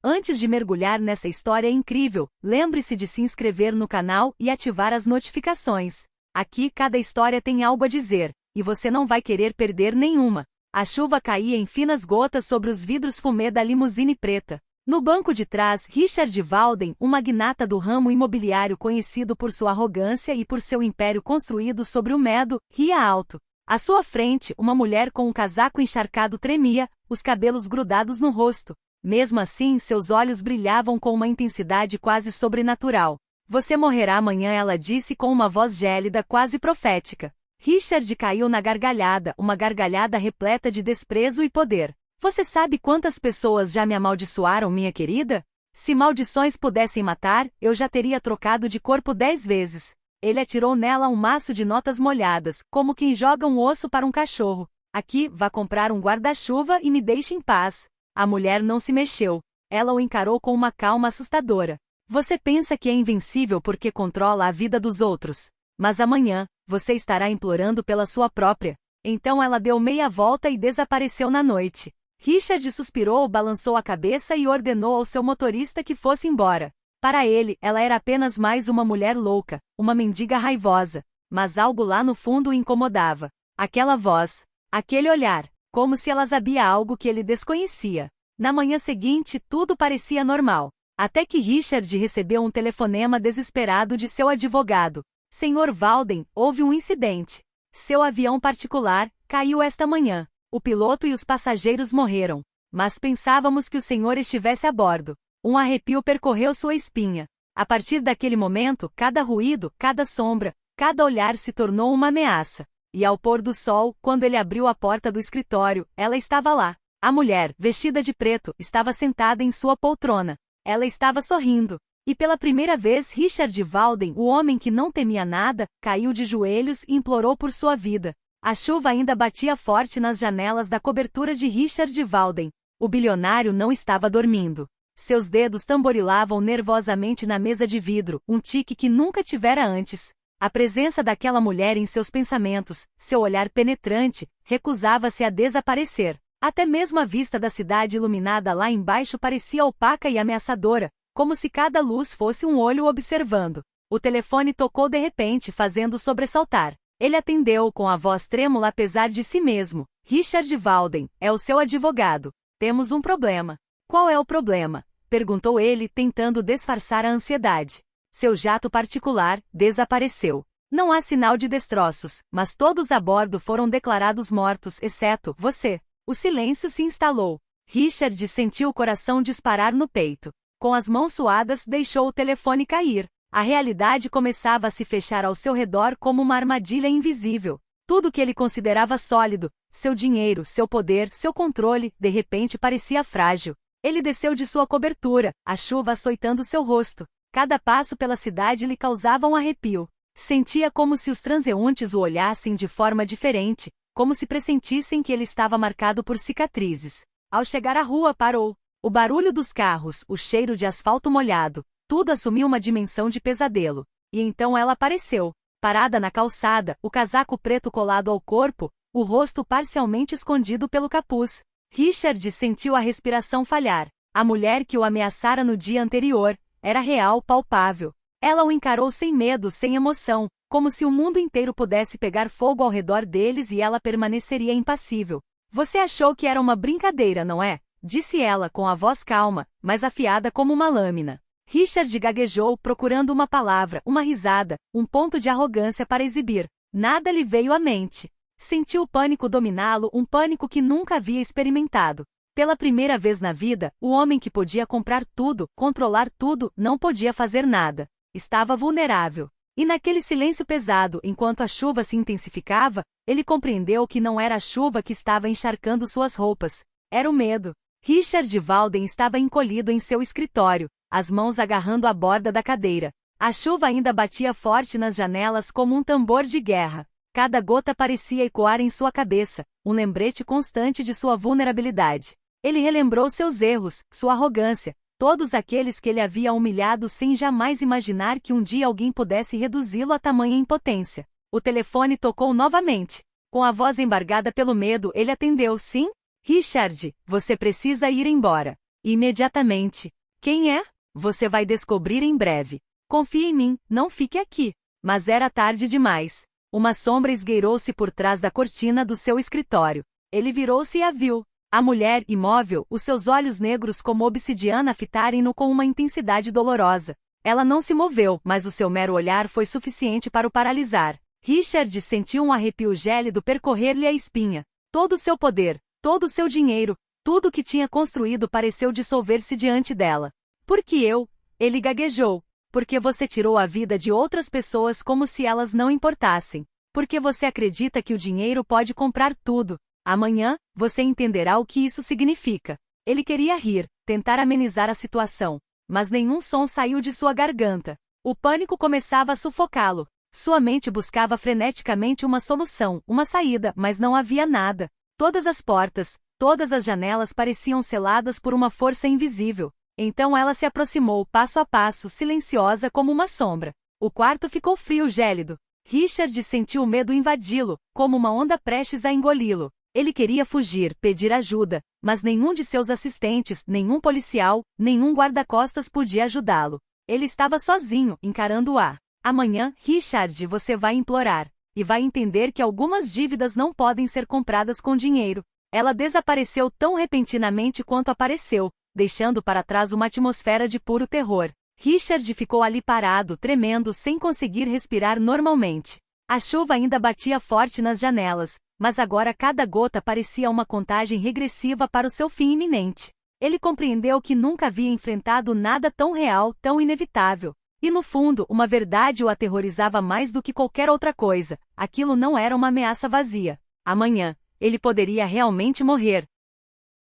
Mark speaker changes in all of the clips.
Speaker 1: Antes de mergulhar nessa história incrível, lembre-se de se inscrever no canal e ativar as notificações. Aqui cada história tem algo a dizer, e você não vai querer perder nenhuma. A chuva caía em finas gotas sobre os vidros fumê da limusine preta. No banco de trás, Richard Walden, um magnata do ramo imobiliário conhecido por sua arrogância e por seu império construído sobre o medo, ria alto. À sua frente, uma mulher com um casaco encharcado tremia, os cabelos grudados no rosto. Mesmo assim, seus olhos brilhavam com uma intensidade quase sobrenatural. Você morrerá amanhã, ela disse com uma voz gélida quase profética. Richard caiu na gargalhada, uma gargalhada repleta de desprezo e poder. Você sabe quantas pessoas já me amaldiçoaram, minha querida? Se maldições pudessem matar, eu já teria trocado de corpo 10 vezes. Ele atirou nela um maço de notas molhadas, como quem joga um osso para um cachorro. Aqui, vá comprar um guarda-chuva e me deixe em paz. A mulher não se mexeu. Ela o encarou com uma calma assustadora. Você pensa que é invencível porque controla a vida dos outros. Mas amanhã, você estará implorando pela sua própria. Então ela deu meia volta e desapareceu na noite. Richard suspirou, balançou a cabeça e ordenou ao seu motorista que fosse embora. Para ele, ela era apenas mais uma mulher louca, uma mendiga raivosa. Mas algo lá no fundo o incomodava. Aquela voz, aquele olhar, como se ela sabia algo que ele desconhecia. Na manhã seguinte, tudo parecia normal. Até que Richard recebeu um telefonema desesperado de seu advogado. Senhor Walden, houve um incidente. Seu avião particular caiu esta manhã. O piloto e os passageiros morreram. Mas pensávamos que o senhor estivesse a bordo. Um arrepio percorreu sua espinha. A partir daquele momento, cada ruído, cada sombra, cada olhar se tornou uma ameaça. E ao pôr do sol, quando ele abriu a porta do escritório, ela estava lá. A mulher, vestida de preto, estava sentada em sua poltrona. Ela estava sorrindo. E pela primeira vez Richard Walden, o homem que não temia nada, caiu de joelhos e implorou por sua vida. A chuva ainda batia forte nas janelas da cobertura de Richard Walden. O bilionário não estava dormindo. Seus dedos tamborilavam nervosamente na mesa de vidro, um tique que nunca tivera antes. A presença daquela mulher em seus pensamentos, seu olhar penetrante, recusava-se a desaparecer. Até mesmo a vista da cidade iluminada lá embaixo parecia opaca e ameaçadora, como se cada luz fosse um olho observando. O telefone tocou de repente, fazendo-o sobressaltar. Ele atendeu com a voz trêmula apesar de si mesmo. Richard Walden, é o seu advogado. Temos um problema. Qual é o problema? Perguntou ele, tentando disfarçar a ansiedade. Seu jato particular desapareceu. Não há sinal de destroços, mas todos a bordo foram declarados mortos, exceto você. O silêncio se instalou. Richard sentiu o coração disparar no peito. Com as mãos suadas, deixou o telefone cair. A realidade começava a se fechar ao seu redor como uma armadilha invisível. Tudo que ele considerava sólido, seu dinheiro, seu poder, seu controle, de repente parecia frágil. Ele desceu de sua cobertura, a chuva açoitando seu rosto. Cada passo pela cidade lhe causava um arrepio. Sentia como se os transeuntes o olhassem de forma diferente, como se pressentissem que ele estava marcado por cicatrizes. Ao chegar à rua, parou. O barulho dos carros, o cheiro de asfalto molhado, tudo assumiu uma dimensão de pesadelo. E então ela apareceu, parada na calçada, o casaco preto colado ao corpo, o rosto parcialmente escondido pelo capuz. Richard sentiu a respiração falhar. A mulher que o ameaçara no dia anterior era real, palpável. Ela o encarou sem medo, sem emoção, como se o mundo inteiro pudesse pegar fogo ao redor deles e ela permaneceria impassível. Você achou que era uma brincadeira, não é? Disse ela com a voz calma, mas afiada como uma lâmina. Richard gaguejou, procurando uma palavra, uma risada, um ponto de arrogância para exibir. Nada lhe veio à mente. Sentiu o pânico dominá-lo, um pânico que nunca havia experimentado. Pela primeira vez na vida, o homem que podia comprar tudo, controlar tudo, não podia fazer nada. Estava vulnerável. E naquele silêncio pesado, enquanto a chuva se intensificava, ele compreendeu que não era a chuva que estava encharcando suas roupas. Era o medo. Richard Walden estava encolhido em seu escritório, as mãos agarrando a borda da cadeira. A chuva ainda batia forte nas janelas como um tambor de guerra. Cada gota parecia ecoar em sua cabeça, um lembrete constante de sua vulnerabilidade. Ele relembrou seus erros, sua arrogância, todos aqueles que ele havia humilhado sem jamais imaginar que um dia alguém pudesse reduzi-lo a tamanha impotência. O telefone tocou novamente. Com a voz embargada pelo medo, ele atendeu. Sim? Richard, você precisa ir embora. Imediatamente. Quem é? Você vai descobrir em breve. Confie em mim, não fique aqui. Mas era tarde demais. Uma sombra esgueirou-se por trás da cortina do seu escritório. Ele virou-se e a viu. A mulher, imóvel, os seus olhos negros como obsidiana fitarem-no com uma intensidade dolorosa. Ela não se moveu, mas o seu mero olhar foi suficiente para o paralisar. Richard sentiu um arrepio gélido percorrer-lhe a espinha. Todo o seu poder, todo o seu dinheiro, tudo o que tinha construído pareceu dissolver-se diante dela. Porque eu? Ele gaguejou. Porque você tirou a vida de outras pessoas como se elas não importassem. Porque você acredita que o dinheiro pode comprar tudo. Amanhã, você entenderá o que isso significa. Ele queria rir, tentar amenizar a situação. Mas nenhum som saiu de sua garganta. O pânico começava a sufocá-lo. Sua mente buscava freneticamente uma solução, uma saída, mas não havia nada. Todas as portas, todas as janelas pareciam seladas por uma força invisível. Então ela se aproximou passo a passo, silenciosa como uma sombra. O quarto ficou frio, gélido. Richard sentiu o medo invadi-lo, como uma onda prestes a engoli-lo. Ele queria fugir, pedir ajuda, mas nenhum de seus assistentes, nenhum policial, nenhum guarda-costas podia ajudá-lo. Ele estava sozinho, encarando-a. Amanhã, Richard, você vai implorar. E vai entender que algumas dívidas não podem ser compradas com dinheiro. Ela desapareceu tão repentinamente quanto apareceu, deixando para trás uma atmosfera de puro terror. Richard ficou ali parado, tremendo, sem conseguir respirar normalmente. A chuva ainda batia forte nas janelas, mas agora cada gota parecia uma contagem regressiva para o seu fim iminente. Ele compreendeu que nunca havia enfrentado nada tão real, tão inevitável. E no fundo, uma verdade o aterrorizava mais do que qualquer outra coisa. Aquilo não era uma ameaça vazia. Amanhã, ele poderia realmente morrer.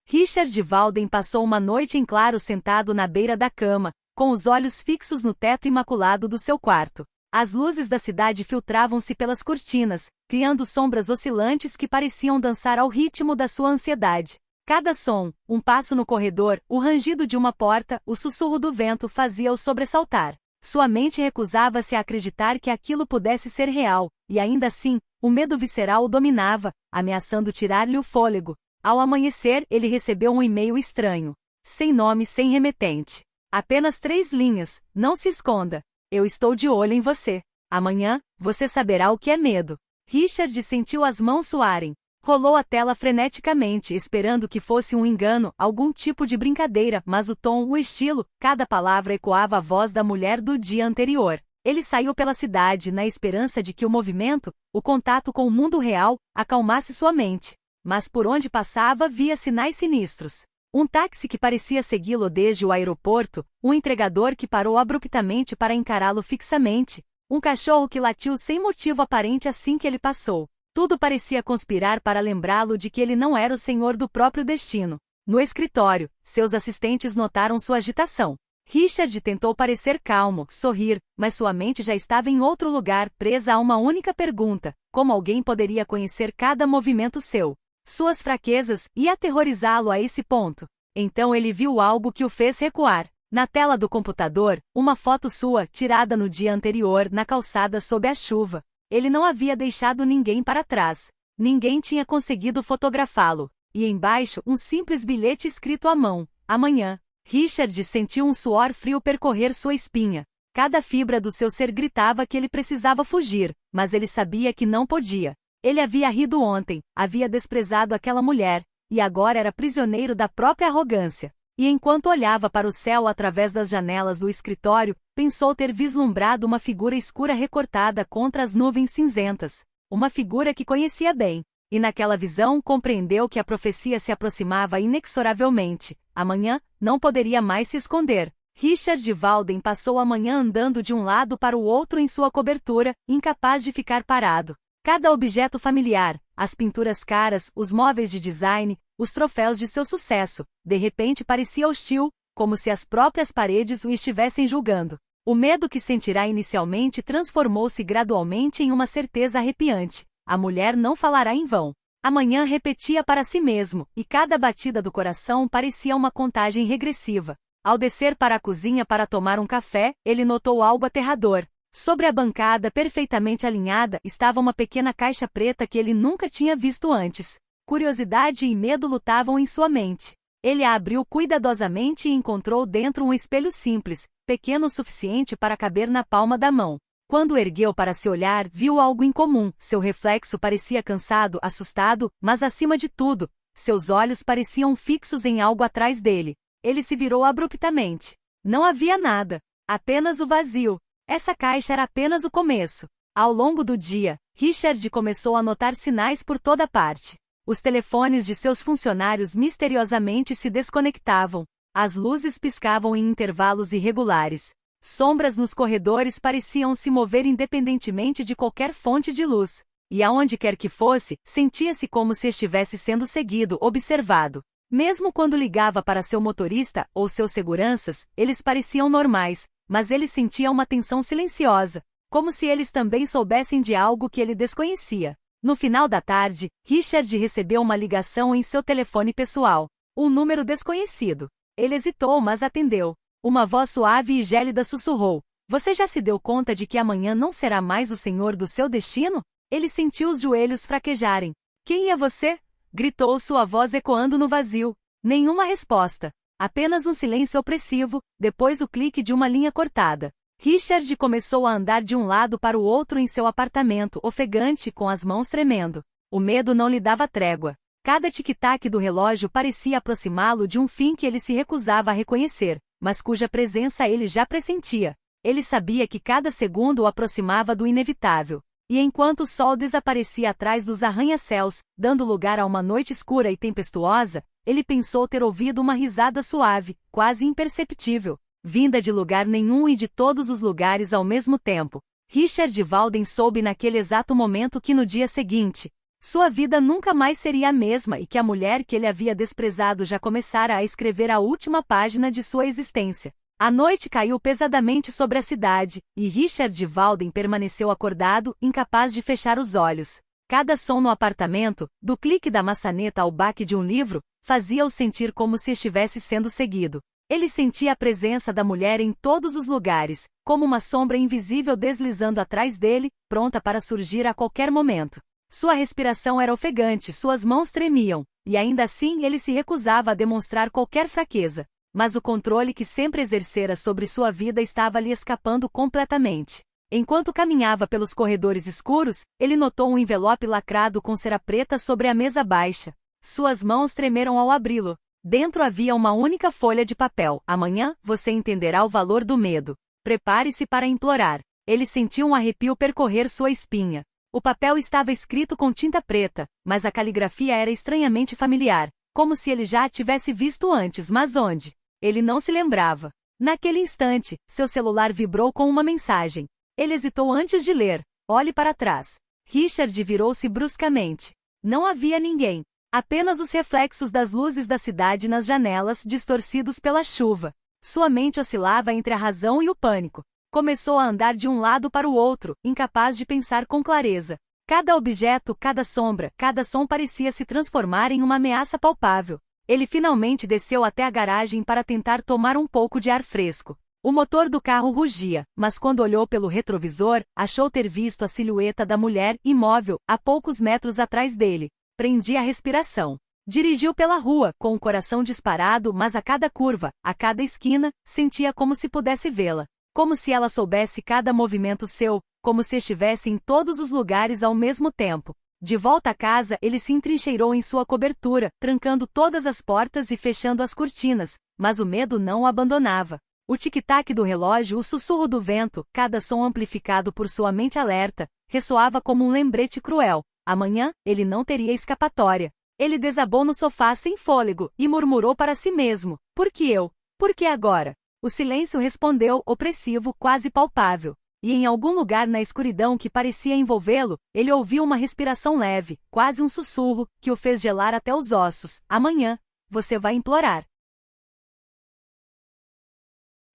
Speaker 1: Richard Walden passou uma noite em claro sentado na beira da cama, com os olhos fixos no teto imaculado do seu quarto. As luzes da cidade filtravam-se pelas cortinas, criando sombras oscilantes que pareciam dançar ao ritmo da sua ansiedade. Cada som, um passo no corredor, o rangido de uma porta, o sussurro do vento fazia-o sobressaltar. Sua mente recusava-se a acreditar que aquilo pudesse ser real, e ainda assim, o medo visceral o dominava, ameaçando tirar-lhe o fôlego. Ao amanhecer, ele recebeu um e-mail estranho. Sem nome, sem remetente. Apenas 3 linhas, não se esconda. Eu estou de olho em você. Amanhã, você saberá o que é medo. Richard sentiu as mãos suarem. Rolou a tela freneticamente, esperando que fosse um engano, algum tipo de brincadeira, mas o tom, o estilo, cada palavra ecoava a voz da mulher do dia anterior. Ele saiu pela cidade na esperança de que o movimento, o contato com o mundo real, acalmasse sua mente. Mas por onde passava via sinais sinistros. Um táxi que parecia segui-lo desde o aeroporto, um entregador que parou abruptamente para encará-lo fixamente, um cachorro que latiu sem motivo aparente assim que ele passou. Tudo parecia conspirar para lembrá-lo de que ele não era o senhor do próprio destino. No escritório, seus assistentes notaram sua agitação. Richard tentou parecer calmo, sorrir, mas sua mente já estava em outro lugar, presa a uma única pergunta: como alguém poderia conhecer cada movimento seu? Suas fraquezas, e aterrorizá-lo a esse ponto. Então ele viu algo que o fez recuar. Na tela do computador, uma foto sua, tirada no dia anterior, na calçada sob a chuva. Ele não havia deixado ninguém para trás. Ninguém tinha conseguido fotografá-lo. E embaixo, um simples bilhete escrito à mão: amanhã. Richard sentiu um suor frio percorrer sua espinha. Cada fibra do seu ser gritava que ele precisava fugir, mas ele sabia que não podia. Ele havia rido ontem, havia desprezado aquela mulher, e agora era prisioneiro da própria arrogância. E enquanto olhava para o céu através das janelas do escritório, pensou ter vislumbrado uma figura escura recortada contra as nuvens cinzentas. Uma figura que conhecia bem. E naquela visão compreendeu que a profecia se aproximava inexoravelmente. Amanhã, não poderia mais se esconder. Richard Walden passou a manhã andando de um lado para o outro em sua cobertura, incapaz de ficar parado. Cada objeto familiar, as pinturas caras, os móveis de design, os troféus de seu sucesso, de repente parecia hostil, como se as próprias paredes o estivessem julgando. O medo que sentirá inicialmente transformou-se gradualmente em uma certeza arrepiante. A mulher não falará em vão. Amanhã repetia para si mesmo, e cada batida do coração parecia uma contagem regressiva. Ao descer para a cozinha para tomar um café, ele notou algo aterrador. Sobre a bancada perfeitamente alinhada estava uma pequena caixa preta que ele nunca tinha visto antes. Curiosidade e medo lutavam em sua mente. Ele a abriu cuidadosamente e encontrou dentro um espelho simples, pequeno o suficiente para caber na palma da mão. Quando ergueu para se olhar, viu algo incomum. Seu reflexo parecia cansado, assustado, mas acima de tudo, seus olhos pareciam fixos em algo atrás dele. Ele se virou abruptamente. Não havia nada. Apenas o vazio. Essa caixa era apenas o começo. Ao longo do dia, Richard começou a notar sinais por toda parte. Os telefones de seus funcionários misteriosamente se desconectavam. As luzes piscavam em intervalos irregulares. Sombras nos corredores pareciam se mover independentemente de qualquer fonte de luz. E aonde quer que fosse, sentia-se como se estivesse sendo seguido, observado. Mesmo quando ligava para seu motorista ou seus seguranças, eles pareciam normais, mas ele sentia uma tensão silenciosa, como se eles também soubessem de algo que ele desconhecia. No final da tarde, Richard recebeu uma ligação em seu telefone pessoal. Um número desconhecido. Ele hesitou, mas atendeu. Uma voz suave e gélida sussurrou: "Você já se deu conta de que amanhã não será mais o senhor do seu destino?" Ele sentiu os joelhos fraquejarem. "Quem é você?" gritou sua voz ecoando no vazio. Nenhuma resposta. Apenas um silêncio opressivo, depois o clique de uma linha cortada. Richard começou a andar de um lado para o outro em seu apartamento, ofegante, com as mãos tremendo. O medo não lhe dava trégua. Cada tic-tac do relógio parecia aproximá-lo de um fim que ele se recusava a reconhecer, mas cuja presença ele já pressentia. Ele sabia que cada segundo o aproximava do inevitável. E enquanto o sol desaparecia atrás dos arranha-céus, dando lugar a uma noite escura e tempestuosa, ele pensou ter ouvido uma risada suave, quase imperceptível, vinda de lugar nenhum e de todos os lugares ao mesmo tempo. Richard Walden soube naquele exato momento que no dia seguinte, sua vida nunca mais seria a mesma e que a mulher que ele havia desprezado já começara a escrever a última página de sua existência. A noite caiu pesadamente sobre a cidade, e Richard Walden permaneceu acordado, incapaz de fechar os olhos. Cada som no apartamento, do clique da maçaneta ao baque de um livro, fazia-o sentir como se estivesse sendo seguido. Ele sentia a presença da mulher em todos os lugares, como uma sombra invisível deslizando atrás dele, pronta para surgir a qualquer momento. Sua respiração era ofegante, suas mãos tremiam, e ainda assim ele se recusava a demonstrar qualquer fraqueza. Mas o controle que sempre exercera sobre sua vida estava lhe escapando completamente. Enquanto caminhava pelos corredores escuros, ele notou um envelope lacrado com cera preta sobre a mesa baixa. Suas mãos tremeram ao abri-lo. Dentro havia uma única folha de papel. "Amanhã, você entenderá o valor do medo. Prepare-se para implorar." Ele sentiu um arrepio percorrer sua espinha. O papel estava escrito com tinta preta, mas a caligrafia era estranhamente familiar, como se ele já a tivesse visto antes, mas onde? Ele não se lembrava. Naquele instante, seu celular vibrou com uma mensagem. Ele hesitou antes de ler. "Olhe para trás." Richard virou-se bruscamente. Não havia ninguém. Apenas os reflexos das luzes da cidade nas janelas, distorcidos pela chuva. Sua mente oscilava entre a razão e o pânico. Começou a andar de um lado para o outro, incapaz de pensar com clareza. Cada objeto, cada sombra, cada som parecia se transformar em uma ameaça palpável. Ele finalmente desceu até a garagem para tentar tomar um pouco de ar fresco. O motor do carro rugia, mas quando olhou pelo retrovisor, achou ter visto a silhueta da mulher, imóvel, a poucos metros atrás dele. Prendia a respiração. Dirigiu pela rua, com o coração disparado, mas a cada curva, a cada esquina, sentia como se pudesse vê-la. Como se ela soubesse cada movimento seu, como se estivesse em todos os lugares ao mesmo tempo. De volta a casa, ele se entrincheirou em sua cobertura, trancando todas as portas e fechando as cortinas, mas o medo não o abandonava. O tic-tac do relógio, o sussurro do vento, cada som amplificado por sua mente alerta, ressoava como um lembrete cruel. Amanhã, ele não teria escapatória. Ele desabou no sofá sem fôlego, e murmurou para si mesmo: "Por que eu? Por que agora?" O silêncio respondeu, opressivo, quase palpável. E em algum lugar na escuridão que parecia envolvê-lo, ele ouviu uma respiração leve, quase um sussurro, que o fez gelar até os ossos. "Amanhã, você vai implorar."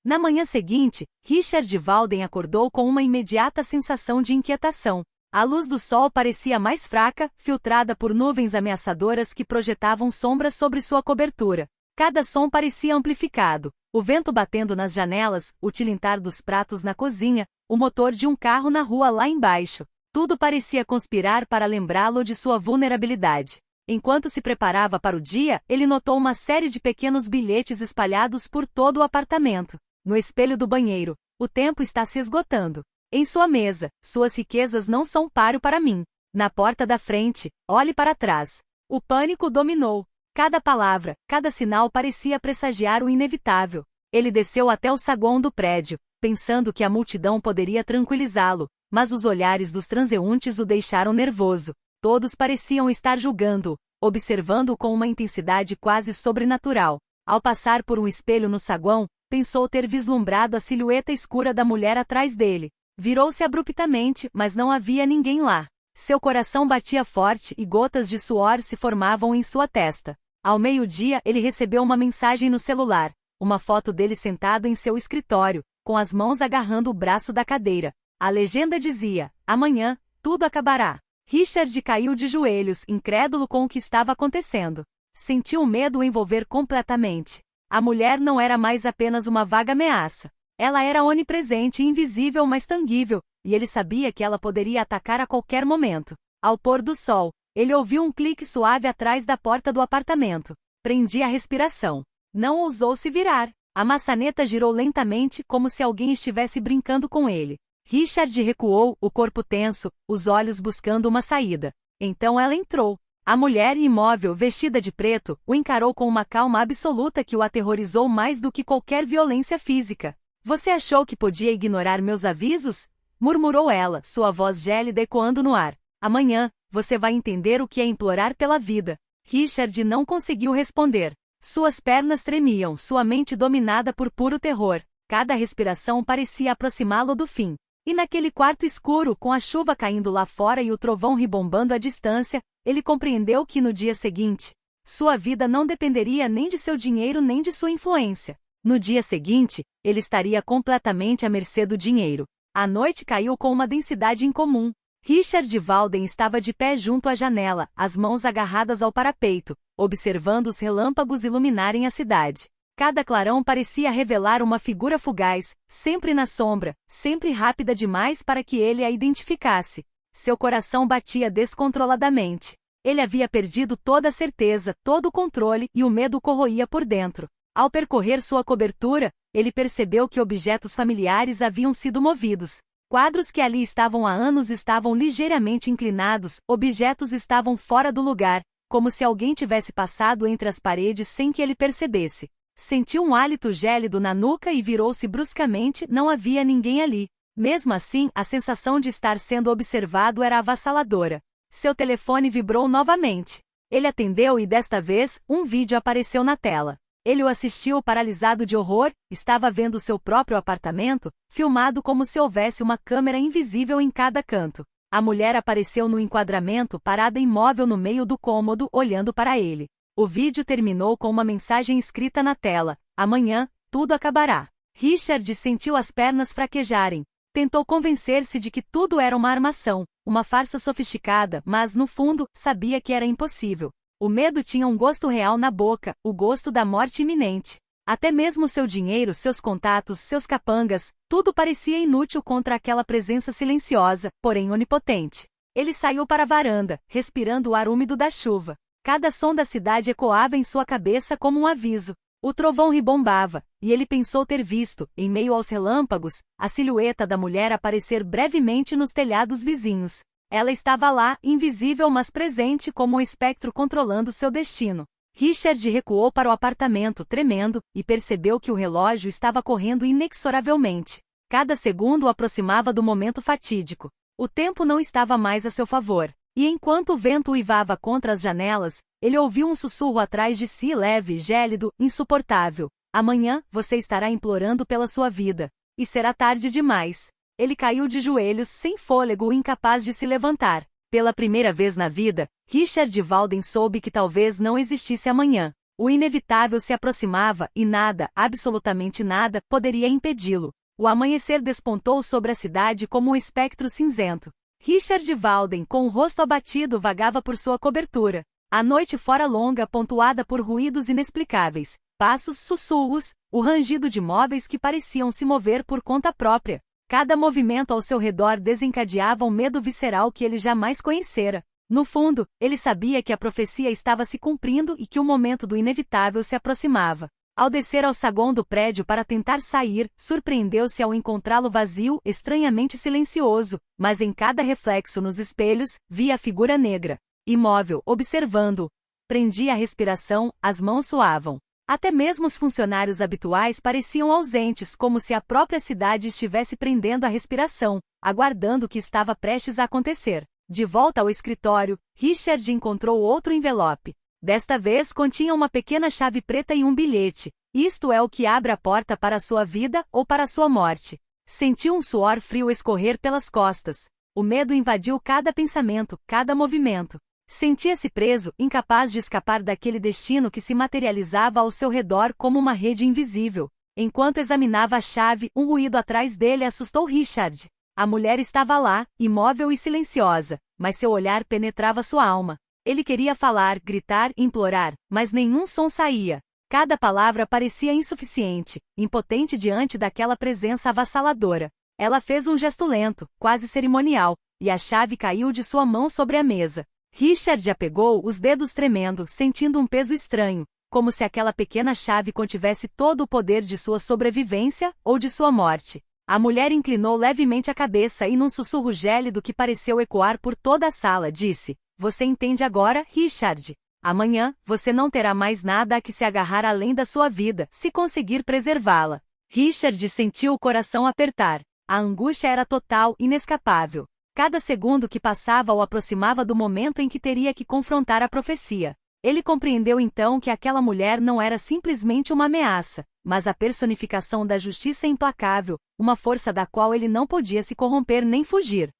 Speaker 1: Na manhã seguinte, Richard Walden acordou com uma imediata sensação de inquietação. A luz do sol parecia mais fraca, filtrada por nuvens ameaçadoras que projetavam sombras sobre sua cobertura. Cada som parecia amplificado. O vento batendo nas janelas, o tilintar dos pratos na cozinha, o motor de um carro na rua lá embaixo. Tudo parecia conspirar para lembrá-lo de sua vulnerabilidade. Enquanto se preparava para o dia, ele notou uma série de pequenos bilhetes espalhados por todo o apartamento. No espelho do banheiro, o tempo está se esgotando. Em sua mesa, suas riquezas não são páreo para mim. Na porta da frente, olhe para trás. O pânico dominou. Cada palavra, cada sinal parecia pressagiar o inevitável. Ele desceu até o saguão do prédio, pensando que a multidão poderia tranquilizá-lo, mas os olhares dos transeuntes o deixaram nervoso. Todos pareciam estar julgando-o, observando-o com uma intensidade quase sobrenatural. Ao passar por um espelho no saguão, pensou ter vislumbrado a silhueta escura da mulher atrás dele. Virou-se abruptamente, mas não havia ninguém lá. Seu coração batia forte e gotas de suor se formavam em sua testa. Ao meio-dia, ele recebeu uma mensagem no celular, uma foto dele sentado em seu escritório, com as mãos agarrando o braço da cadeira. A legenda dizia: amanhã, tudo acabará. Richard caiu de joelhos, incrédulo com o que estava acontecendo. Sentiu o medo o envolver completamente. A mulher não era mais apenas uma vaga ameaça. Ela era onipresente e invisível, mas tangível, e ele sabia que ela poderia atacar a qualquer momento. Ao pôr do sol, ele ouviu um clique suave atrás da porta do apartamento. Prendia a respiração. Não ousou se virar. A maçaneta girou lentamente, como se alguém estivesse brincando com ele. Richard recuou, o corpo tenso, os olhos buscando uma saída. Então ela entrou. A mulher, imóvel, vestida de preto, o encarou com uma calma absoluta que o aterrorizou mais do que qualquer violência física. Você achou que podia ignorar meus avisos? Murmurou ela, sua voz gélida ecoando no ar. Amanhã, você vai entender o que é implorar pela vida. Richard não conseguiu responder. Suas pernas tremiam, sua mente dominada por puro terror. Cada respiração parecia aproximá-lo do fim. E naquele quarto escuro, com a chuva caindo lá fora e o trovão ribombando à distância, ele compreendeu que no dia seguinte, sua vida não dependeria nem de seu dinheiro nem de sua influência. No dia seguinte, ele estaria completamente à mercê do dinheiro. A noite caiu com uma densidade incomum. Richard Walden estava de pé junto à janela, as mãos agarradas ao parapeito, observando os relâmpagos iluminarem a cidade. Cada clarão parecia revelar uma figura fugaz, sempre na sombra, sempre rápida demais para que ele a identificasse. Seu coração batia descontroladamente. Ele havia perdido toda a certeza, todo o controle e o medo o corroía por dentro. Ao percorrer sua cobertura, ele percebeu que objetos familiares haviam sido movidos. Quadros que ali estavam há anos estavam ligeiramente inclinados, objetos estavam fora do lugar, como se alguém tivesse passado entre as paredes sem que ele percebesse. Sentiu um hálito gélido na nuca e virou-se bruscamente, não havia ninguém ali. Mesmo assim, a sensação de estar sendo observado era avassaladora. Seu telefone vibrou novamente. Ele atendeu e desta vez, um vídeo apareceu na tela. Ele o assistiu paralisado de horror, estava vendo seu próprio apartamento, filmado como se houvesse uma câmera invisível em cada canto. A mulher apareceu no enquadramento, parada imóvel no meio do cômodo, olhando para ele. O vídeo terminou com uma mensagem escrita na tela: amanhã, tudo acabará. Richard sentiu as pernas fraquejarem. Tentou convencer-se de que tudo era uma armação, uma farsa sofisticada, mas, no fundo, sabia que era impossível. O medo tinha um gosto real na boca, o gosto da morte iminente. Até mesmo seu dinheiro, seus contatos, seus capangas, tudo parecia inútil contra aquela presença silenciosa, porém onipotente. Ele saiu para a varanda, respirando o ar úmido da chuva. Cada som da cidade ecoava em sua cabeça como um aviso. O trovão ribombava, e ele pensou ter visto, em meio aos relâmpagos, a silhueta da mulher aparecer brevemente nos telhados vizinhos. Ela estava lá, invisível mas presente como um espectro controlando seu destino. Richard recuou para o apartamento, tremendo, e percebeu que o relógio estava correndo inexoravelmente. Cada segundo o aproximava do momento fatídico. O tempo não estava mais a seu favor. E enquanto o vento uivava contra as janelas, ele ouviu um sussurro atrás de si, leve, gélido, insuportável. Amanhã, você estará implorando pela sua vida. E será tarde demais. Ele caiu de joelhos, sem fôlego, incapaz de se levantar. Pela primeira vez na vida, Richard Walden soube que talvez não existisse amanhã. O inevitável se aproximava e nada, absolutamente nada, poderia impedi-lo. O amanhecer despontou sobre a cidade como um espectro cinzento. Richard Walden, com o rosto abatido, vagava por sua cobertura. A noite fora longa, pontuada por ruídos inexplicáveis, passos, sussurros, o rangido de móveis que pareciam se mover por conta própria. Cada movimento ao seu redor desencadeava um medo visceral que ele jamais conhecera. No fundo, ele sabia que a profecia estava se cumprindo e que o momento do inevitável se aproximava. Ao descer ao saguão do prédio para tentar sair, surpreendeu-se ao encontrá-lo vazio, estranhamente silencioso, mas em cada reflexo nos espelhos, via a figura negra, imóvel, observando-o. Prendia a respiração, as mãos suavam. Até mesmo os funcionários habituais pareciam ausentes, como se a própria cidade estivesse prendendo a respiração, aguardando o que estava prestes a acontecer. De volta ao escritório, Richard encontrou outro envelope. Desta vez continha uma pequena chave preta e um bilhete. Isto é o que abre a porta para a sua vida ou para a sua morte. Sentiu um suor frio escorrer pelas costas. O medo invadiu cada pensamento, cada movimento. Sentia-se preso, incapaz de escapar daquele destino que se materializava ao seu redor como uma rede invisível. Enquanto examinava a chave, um ruído atrás dele assustou Richard. A mulher estava lá, imóvel e silenciosa, mas seu olhar penetrava sua alma. Ele queria falar, gritar, implorar, mas nenhum som saía. Cada palavra parecia insuficiente, impotente diante daquela presença avassaladora. Ela fez um gesto lento, quase cerimonial, e a chave caiu de sua mão sobre a mesa. Richard a pegou, os dedos tremendo, sentindo um peso estranho, como se aquela pequena chave contivesse todo o poder de sua sobrevivência ou de sua morte. A mulher inclinou levemente a cabeça e num sussurro gélido que pareceu ecoar por toda a sala, disse: "Você entende agora, Richard? Amanhã, você não terá mais nada a que se agarrar além da sua vida, se conseguir preservá-la." Richard sentiu o coração apertar. A angústia era total, inescapável. Cada segundo que passava o aproximava do momento em que teria que confrontar a profecia. Ele compreendeu então que aquela mulher não era simplesmente uma ameaça, mas a personificação da justiça implacável, uma força da qual ele não podia se corromper nem fugir.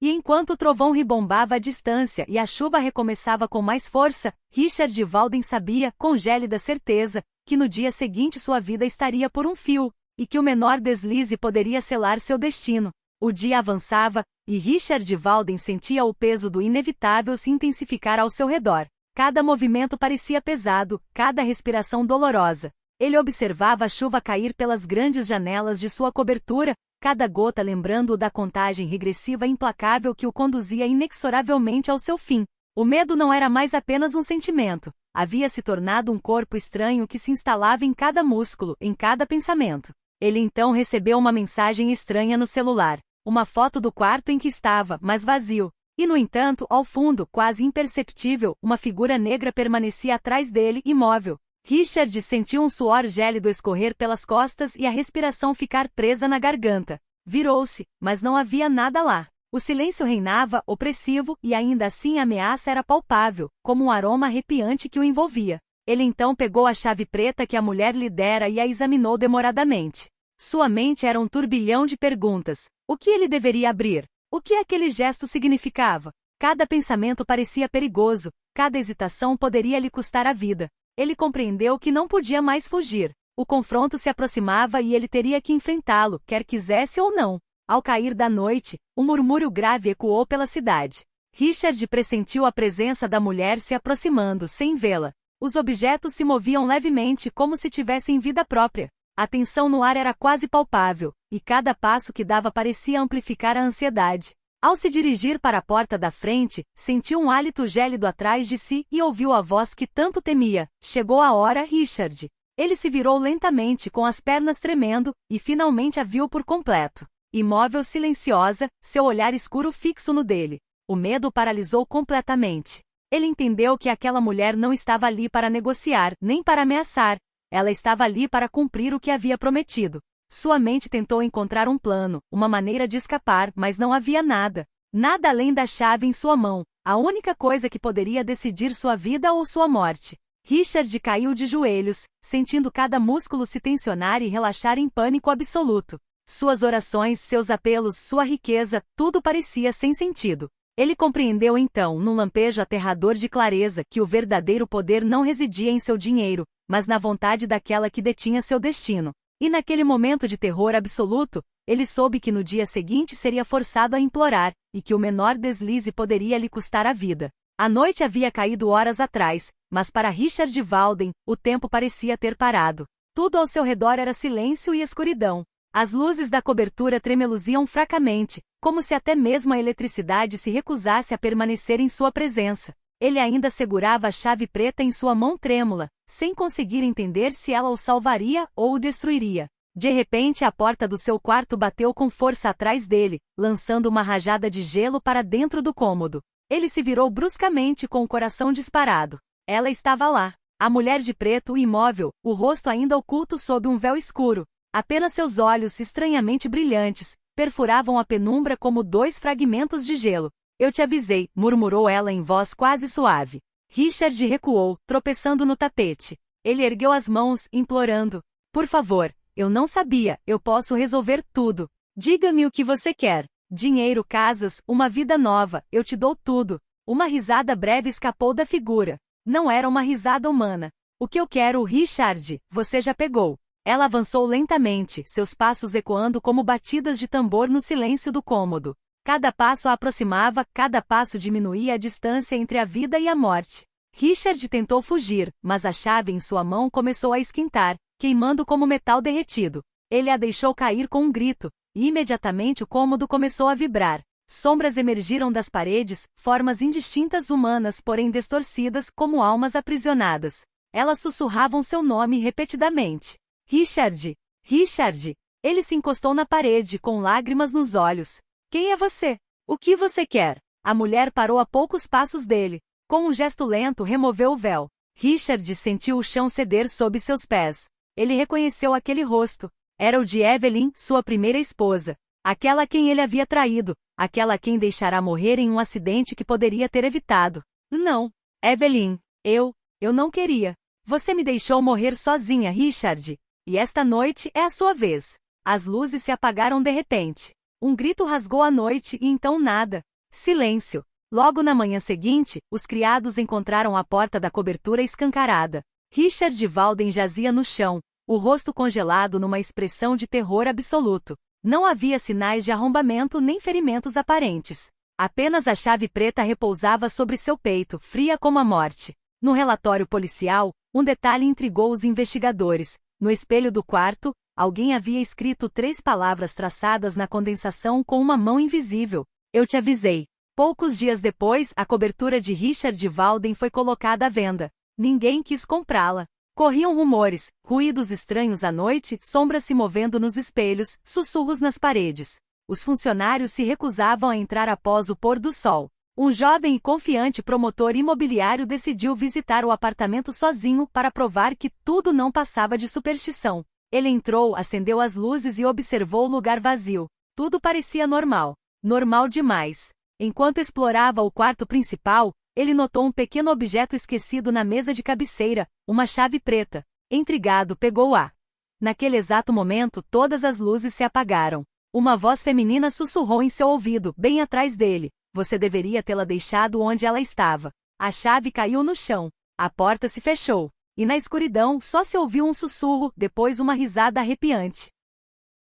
Speaker 1: E enquanto o trovão ribombava à distância e a chuva recomeçava com mais força, Richard Walden sabia, com gélida certeza, que no dia seguinte sua vida estaria por um fio, e que o menor deslize poderia selar seu destino. O dia avançava, e Richard Walden sentia o peso do inevitável se intensificar ao seu redor. Cada movimento parecia pesado, cada respiração dolorosa. Ele observava a chuva cair pelas grandes janelas de sua cobertura, cada gota lembrando-o da contagem regressiva implacável que o conduzia inexoravelmente ao seu fim. O medo não era mais apenas um sentimento. Havia se tornado um corpo estranho que se instalava em cada músculo, em cada pensamento. Ele então recebeu uma mensagem estranha no celular. Uma foto do quarto em que estava, mas vazio. E no entanto, ao fundo, quase imperceptível, uma figura negra permanecia atrás dele, imóvel. Richard sentiu um suor gélido escorrer pelas costas e a respiração ficar presa na garganta. Virou-se, mas não havia nada lá. O silêncio reinava, opressivo, e ainda assim a ameaça era palpável, como um aroma arrepiante que o envolvia. Ele então pegou a chave preta que a mulher lhe dera e a examinou demoradamente. Sua mente era um turbilhão de perguntas. O que ele deveria abrir? O que aquele gesto significava? Cada pensamento parecia perigoso, cada hesitação poderia lhe custar a vida. Ele compreendeu que não podia mais fugir. O confronto se aproximava e ele teria que enfrentá-lo, quer quisesse ou não. Ao cair da noite, um murmúrio grave ecoou pela cidade. Richard pressentiu a presença da mulher se aproximando, sem vê-la. Os objetos se moviam levemente como se tivessem vida própria. A tensão no ar era quase palpável, e cada passo que dava parecia amplificar a ansiedade. Ao se dirigir para a porta da frente, sentiu um hálito gélido atrás de si e ouviu a voz que tanto temia. Chegou a hora, Richard. Ele se virou lentamente com as pernas tremendo, e finalmente a viu por completo. Imóvel, silenciosa, seu olhar escuro fixo no dele. O medo o paralisou completamente. Ele entendeu que aquela mulher não estava ali para negociar, nem para ameaçar. Ela estava ali para cumprir o que havia prometido. Sua mente tentou encontrar um plano, uma maneira de escapar, mas não havia nada. Nada além da chave em sua mão, a única coisa que poderia decidir sua vida ou sua morte. Richard caiu de joelhos, sentindo cada músculo se tensionar e relaxar em pânico absoluto. Suas orações, seus apelos, sua riqueza, tudo parecia sem sentido. Ele compreendeu então, num lampejo aterrador de clareza, que o verdadeiro poder não residia em seu dinheiro, mas na vontade daquela que detinha seu destino. E naquele momento de terror absoluto, ele soube que no dia seguinte seria forçado a implorar, e que o menor deslize poderia lhe custar a vida. A noite havia caído horas atrás, mas para Richard Walden, o tempo parecia ter parado. Tudo ao seu redor era silêncio e escuridão. As luzes da cobertura tremeluziam fracamente, como se até mesmo a eletricidade se recusasse a permanecer em sua presença. Ele ainda segurava a chave preta em sua mão trêmula, sem conseguir entender se ela o salvaria ou o destruiria. De repente a porta do seu quarto bateu com força atrás dele, lançando uma rajada de gelo para dentro do cômodo. Ele se virou bruscamente com o coração disparado. Ela estava lá. A mulher de preto imóvel, o rosto ainda oculto sob um véu escuro. Apenas seus olhos, estranhamente brilhantes, perfuravam a penumbra como dois fragmentos de gelo. Eu te avisei, murmurou ela em voz quase suave. Richard recuou, tropeçando no tapete. Ele ergueu as mãos, implorando. Por favor, eu não sabia, eu posso resolver tudo. Diga-me o que você quer. Dinheiro, casas, uma vida nova, eu te dou tudo. Uma risada breve escapou da figura. Não era uma risada humana. O que eu quero, Richard, você já pegou. Ela avançou lentamente, seus passos ecoando como batidas de tambor no silêncio do cômodo. Cada passo a aproximava, cada passo diminuía a distância entre a vida e a morte. Richard tentou fugir, mas a chave em sua mão começou a esquentar, queimando como metal derretido. Ele a deixou cair com um grito, e imediatamente o cômodo começou a vibrar. Sombras emergiram das paredes, formas indistintas humanas porém distorcidas como almas aprisionadas. Elas sussurravam seu nome repetidamente. Richard! Richard! Ele se encostou na parede com lágrimas nos olhos. Quem é você? O que você quer? A mulher parou a poucos passos dele. Com um gesto lento removeu o véu. Richard sentiu o chão ceder sob seus pés. Ele reconheceu aquele rosto. Era o de Evelyn, sua primeira esposa. Aquela a quem ele havia traído. Aquela a quem deixará morrer em um acidente que poderia ter evitado. Não. Evelyn, eu não queria. Você me deixou morrer sozinha, Richard. E esta noite é a sua vez. As luzes se apagaram de repente. Um grito rasgou a noite e então nada. Silêncio. Logo na manhã seguinte, os criados encontraram a porta da cobertura escancarada. Richard Walden jazia no chão, o rosto congelado numa expressão de terror absoluto. Não havia sinais de arrombamento nem ferimentos aparentes. Apenas a chave preta repousava sobre seu peito, fria como a morte. No relatório policial, um detalhe intrigou os investigadores. No espelho do quarto, alguém havia escrito 3 palavras traçadas na condensação com uma mão invisível. Eu te avisei. Poucos dias depois, a cobertura de Richard Walden foi colocada à venda. Ninguém quis comprá-la. Corriam rumores, ruídos estranhos à noite, sombras se movendo nos espelhos, sussurros nas paredes. Os funcionários se recusavam a entrar após o pôr do sol. Um jovem e confiante promotor imobiliário decidiu visitar o apartamento sozinho para provar que tudo não passava de superstição. Ele entrou, acendeu as luzes e observou o lugar vazio. Tudo parecia normal. Normal demais. Enquanto explorava o quarto principal, ele notou um pequeno objeto esquecido na mesa de cabeceira, uma chave preta. Intrigado, pegou-a. Naquele exato momento, todas as luzes se apagaram. Uma voz feminina sussurrou em seu ouvido, bem atrás dele. Você deveria tê-la deixado onde ela estava. A chave caiu no chão. A porta se fechou. E na escuridão, só se ouviu um sussurro, depois uma risada arrepiante.